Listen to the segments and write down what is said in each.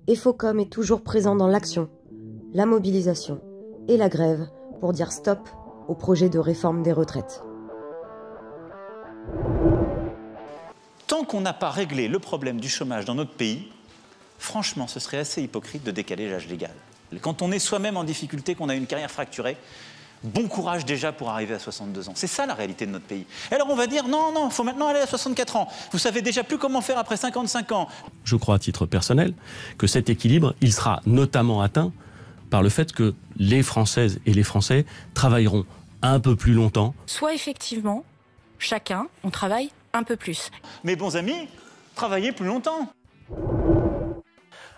EFOCOM est toujours présent dans l'action, la mobilisation et la grève pour dire stop au projet de réforme des retraites. Tant qu'on n'a pas réglé le problème du chômage dans notre pays, franchement, ce serait assez hypocrite de décaler l'âge légal. Quand on est soi-même en difficulté, qu'on a une carrière fracturée, bon courage déjà pour arriver à 62 ans. C'est ça la réalité de notre pays. Et alors on va dire non, il faut maintenant aller à 64 ans. Vous savez déjà plus comment faire après 55 ans. Je crois à titre personnel que cet équilibre, il sera notamment atteint par le fait que les Françaises et les Français travailleront un peu plus longtemps. Soit effectivement, chacun, on travaille un peu plus. Mes bons amis, travaillez plus longtemps.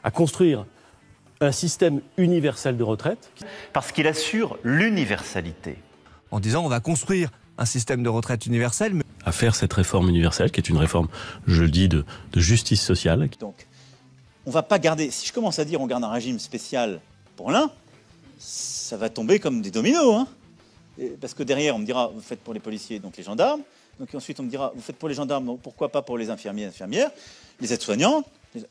À construire un système universel de retraite. Parce qu'il assure l'universalité. En disant on va construire un système de retraite universel. Mais... À faire cette réforme universelle, qui est une réforme, je le dis, de justice sociale. Donc, on ne va pas garder... Si je commence à dire on garde un régime spécial pour l'un, ça va tomber comme des dominos. Hein. Parce que derrière, on me dira, vous faites pour les policiers, donc les gendarmes. Donc ensuite, on me dira, vous faites pour les gendarmes, donc pourquoi pas pour les infirmières, les aides-soignants.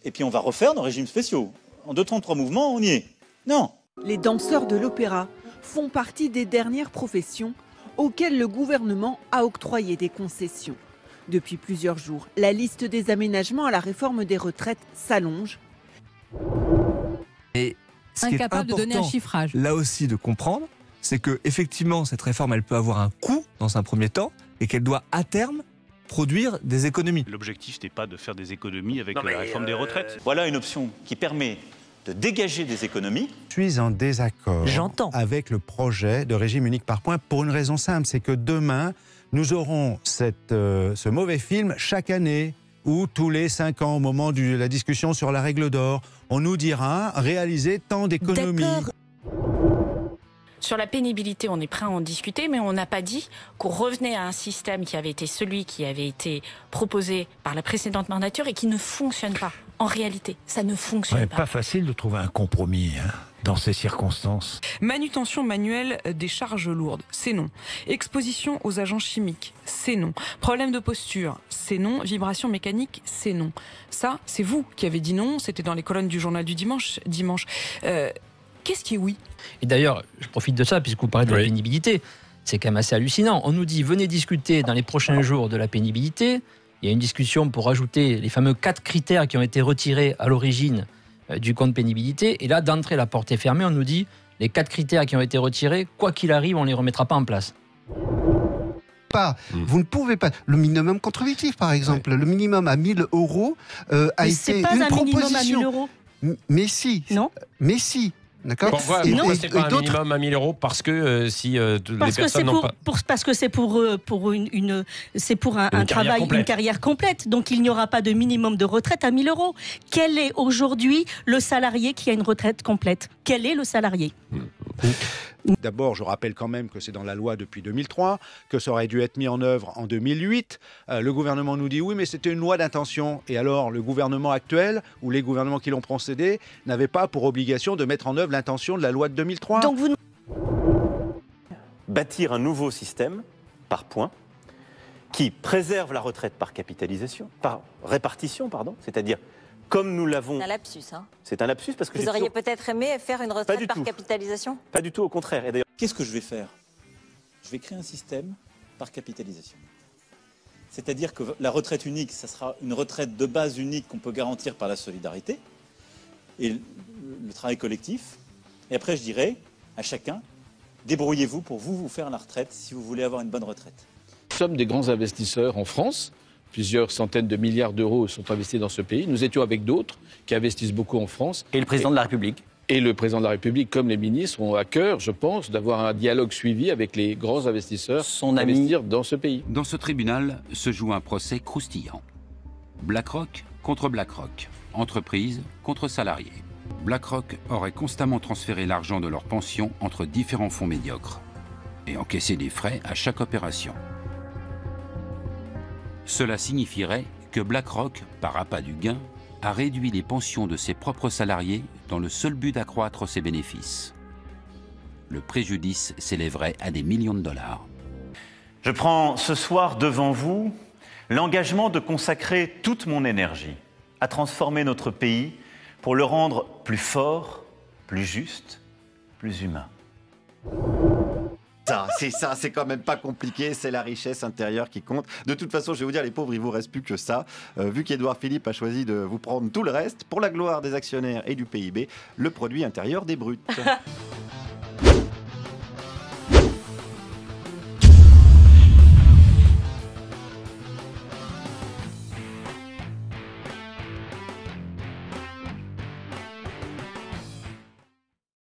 Et puis on va refaire nos régimes spéciaux. En 2 temps, 3 mouvements, on y est. Non. Les danseurs de l'opéra font partie des dernières professions auxquelles le gouvernement a octroyé des concessions. Depuis plusieurs jours, la liste des aménagements à la réforme des retraites s'allonge. Et ce qui est important, de donner un chiffrage. Là aussi de comprendre, c'est que effectivement cette réforme, elle peut avoir un coût dans un premier temps et qu'elle doit à terme produire des économies. L'objectif n'est pas de faire des économies avec la réforme des retraites. Voilà une option qui permet de dégager des économies. Je suis en désaccord avec le projet de régime unique par points pour une raison simple, c'est que demain, nous aurons ce mauvais film chaque année où tous les 5 ans, au moment de la discussion sur la règle d'or, on nous dira réaliser tant d'économies. Sur la pénibilité, on est prêt à en discuter, mais on n'a pas dit qu'on revenait à un système qui avait été celui qui avait été proposé par la précédente mandature et qui ne fonctionne pas. En réalité, ça ne fonctionne pas. Pas facile de trouver un compromis dans ces circonstances. Manutention manuelle des charges lourdes, c'est non. Exposition aux agents chimiques, c'est non. Problème de posture, c'est non. Vibration mécanique, c'est non. Ça, c'est vous qui avez dit non. C'était dans les colonnes du journal du dimanche. Qu'est-ce qui est oui? Et d'ailleurs, je profite de ça, puisque vous parlez de la pénibilité. C'est quand même assez hallucinant. On nous dit, venez discuter dans les prochains jours de la pénibilité. Il y a une discussion pour ajouter les fameux 4 critères qui ont été retirés à l'origine du compte pénibilité. Et là, d'entrée, la porte est fermée. On nous dit, les 4 critères qui ont été retirés, quoi qu'il arrive, on ne les remettra pas en place. Vous ne pouvez pas. Le minimum contributif, par exemple, le minimum à 1 000 euros a été une proposition. C'est pas un minimum à 1 000 euros. Mais si. Non. Mais si. D'accord. Pourquoi c'est pas un minimum à 1 000 euros? Parce que si les personnes n'ont pas... Parce que c'est pour un travail, une carrière complète. Donc il n'y aura pas de minimum de retraite à 1 000 euros. Quel est aujourd'hui le salarié qui a une retraite complète? Quel est le salarié? D'abord, je rappelle quand même que c'est dans la loi depuis 2003, que ça aurait dû être mis en œuvre en 2008. Le gouvernement nous dit oui, mais c'était une loi d'intention. Et alors, le gouvernement actuel, ou les gouvernements qui l'ont précédé, n'avaient pas pour obligation de mettre en œuvre l'intention de la loi de 2003. Donc vous... Bâtir un nouveau système, par points, qui préserve la retraite par capitalisation, par répartition, pardon, c'est-à-dire comme nous l'avons... C'est un lapsus, hein. C'est un lapsus parce que... Vous auriez peut-être aimé faire une retraite par capitalisation? Pas du tout, au contraire. Et d'ailleurs... Qu'est-ce que je vais faire? Je vais créer un système par capitalisation. C'est-à-dire que la retraite unique, ça sera une retraite de base unique qu'on peut garantir par la solidarité et le travail collectif. Et après, je dirais à chacun, débrouillez-vous pour vous faire la retraite si vous voulez avoir une bonne retraite. Nous sommes des grands investisseurs en France. Plusieurs centaines de milliards d'euros sont investis dans ce pays. Nous étions avec d'autres qui investissent beaucoup en France. Et le président de la République. Et le président de la République, comme les ministres, ont à cœur, je pense, d'avoir un dialogue suivi avec les grands investisseurs investir dans ce pays. Dans ce tribunal se joue un procès croustillant. BlackRock contre BlackRock, entreprise contre salariés. BlackRock aurait constamment transféré l'argent de leur pension entre différents fonds médiocres et encaissé des frais à chaque opération. Cela signifierait que BlackRock, par appât du gain, a réduit les pensions de ses propres salariés dans le seul but d'accroître ses bénéfices. Le préjudice s'élèverait à des millions de dollars. Je prends ce soir devant vous l'engagement de consacrer toute mon énergie à transformer notre pays pour le rendre plus fort, plus juste, plus humain. C'est quand même pas compliqué, c'est la richesse intérieure qui compte. De toute façon, je vais vous dire, les pauvres, il vous reste plus que ça. Vu qu'Édouard Philippe a choisi de vous prendre tout le reste, pour la gloire des actionnaires et du PIB, le produit intérieur des brutes.